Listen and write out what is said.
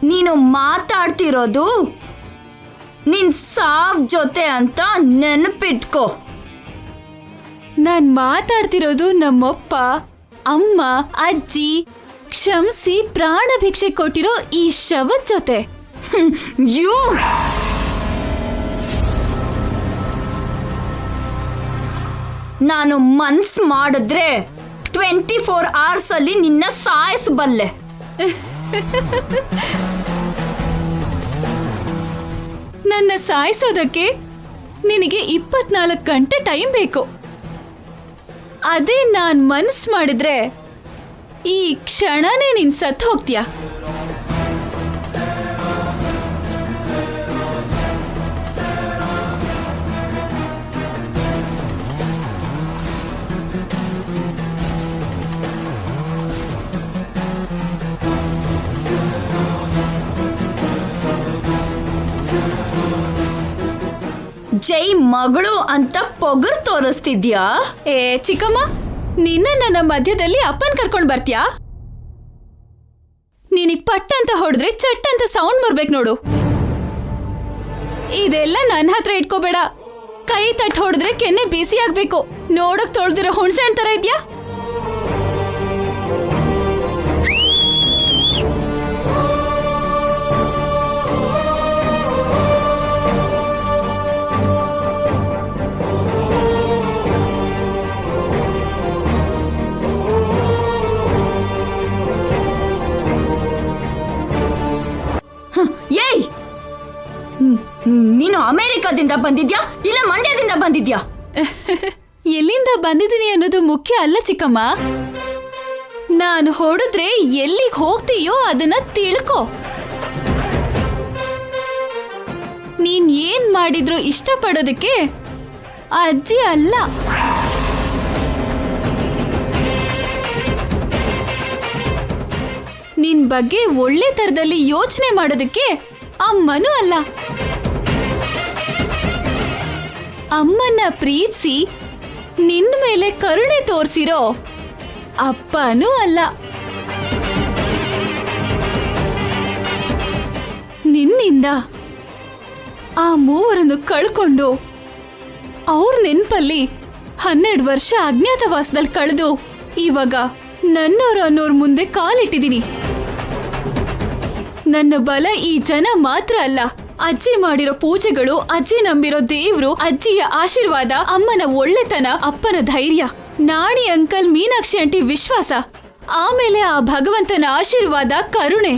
ನೀನು ಮಾತಾಡ್ತಿರೋದು ನಿನ್ ಸಾವ್ ಜೊತೆ ಅಂತ ನೆನಪಿಟ್ಕೋ. ನಾನ್ ಮಾತಾಡ್ತಿರೋದು ನಮ್ಮಪ್ಪ, ಅಮ್ಮ, ಅಜ್ಜಿ ಕ್ಷಮಿಸಿ ಪ್ರಾಣ ಭಿಕ್ಷೆ ಕೊಟ್ಟಿರೋ ಈ ಶವದ ಜೊತೆ. ಯು ನಾನು ಮನ್ಸ್ ಮಾಡಿದ್ರೆ 24 hours ಅಲ್ಲಿ ನಿನ್ನ ಸಾಯಿಸಬಲ್ಲೆ. ನನ್ನ ಸಾಯಿಸೋದಕ್ಕೆ ನಿನಗೆ 24 ಗಂಟೆ ಟೈಮ್ ಬೇಕು. ಅದೇ ನಾನ್ ಮನಸ್ ಮಾಡಿದ್ರೆ ಈ ಕ್ಷಣನೇ ನೀನ್ ಸತ್ತು ಹೋಗ್ತೀಯ. ಜೈ ಮಗಳು ಅಂತ ಪೊಗರು ತೋರಿಸ್ತಿದ್ಯಾ? ಏ ಚಿಕ್ಕಮ್ಮ, ನಿನ್ನ ನನ್ನ ಮಧ್ಯದಲ್ಲಿ ಅಪ್ಪನ್ ಕರ್ಕೊಂಡ್ ಬರ್ತೀಯಾ? ನಿನಗ್ ಪಟ್ಟ ಅಂತ ಹೊಡೆದ್ರೆ ಚಟ್ ಅಂತ ಸೌಂಡ್ ಬರ್ಬೇಕು ನೋಡು. ಇದೆಲ್ಲ ನನ್ನ ಹತ್ರ ಇಟ್ಕೋಬೇಡ. ಕೈ ತಟ್ ಹೊಡೆದ್ರೆ ಕೆನ್ನೆ ಬಿಸಿ ಆಗ್ಬೇಕು. ನೋಡಕ್ ತೊಳ್ದಿರೋ ಹುಣ್ಸೆಹಣ್ಣ್ ತರ ಇದ್ಯಾ? ಏಯ್, ನೀನು ಅಮೆರಿಕದಿಂದ ಬಂದಿದ್ಯಾ ಇಲ್ಲ ಮಂಡ್ಯದಿಂದ ಬಂದಿದ್ಯಾ? ಎಲ್ಲಿಂದ ಬಂದಿದ್ದೀನಿ ಅನ್ನೋದು ಮುಖ್ಯ ಅಲ್ಲ ಚಿಕ್ಕಮ್ಮ. ನಾನು ಹೊಡೆದ್ರೆ ಎಲ್ಲಿಗೆ ಹೋಗ್ತೀಯೋ ಅದನ್ನ ತಿಳ್ಕೊ. ನೀನ್ ಏನ್ ಮಾಡಿದ್ರು ಇಷ್ಟಪಡೋದಕ್ಕೆ ಅಜ್ಜಿ ಅಲ್ಲ. ನಿನ್ ಬಗ್ಗೆ ಒಳ್ಳೆ ತರದಲ್ಲಿ ಯೋಚನೆ ಮಾಡೋದಕ್ಕೆ ಅಮ್ಮನೂ ಅಲ್ಲ. ಅಮ್ಮನ್ನ ಪ್ರೀತಿಸಿ ನಿನ್ ಮೇಲೆ ಕರುಣೆ ತೋರಿಸಿರೋ ಅಪ್ಪನೂ ಅಲ್ಲ. ನಿನ್ನಿಂದ ಆ ಮೂವರನ್ನು ಕಳ್ಕೊಂಡು ಅವ್ರ ನೆನ್ಪಲ್ಲಿ 12 ವರ್ಷ ಅಜ್ಞಾತವಾಸದಲ್ಲಿ ಕಳೆದು ಇವಾಗ ನನ್ನೋರು ಅನ್ನೋರ್ ಮುಂದೆ ಕಾಲಿಟ್ಟಿದ್ದೀನಿ. ನನ್ನ ಬಲ ಈ ಜನ ಮಾತ್ರ ಅಲ್ಲ, ಅಜ್ಜಿ ಮಾಡಿರೋ ಪೂಜೆಗಳು, ಅಜ್ಜಿ ನಂಬಿರೋ ದೇವ್ರು, ಅಜ್ಜಿಯ ಆಶೀರ್ವಾದ, ಅಮ್ಮನ ಒಳ್ಳೆತನ, ಅಪ್ಪನ ಧೈರ್ಯ, ನಾಣಿ ಅಂಕಲ್, ಮೀನಾಕ್ಷಿ ಆಂಟಿ ವಿಶ್ವಾಸ, ಆಮೇಲೆ ಆ ಭಗವಂತನ ಆಶೀರ್ವಾದ, ಕರುಣೆ.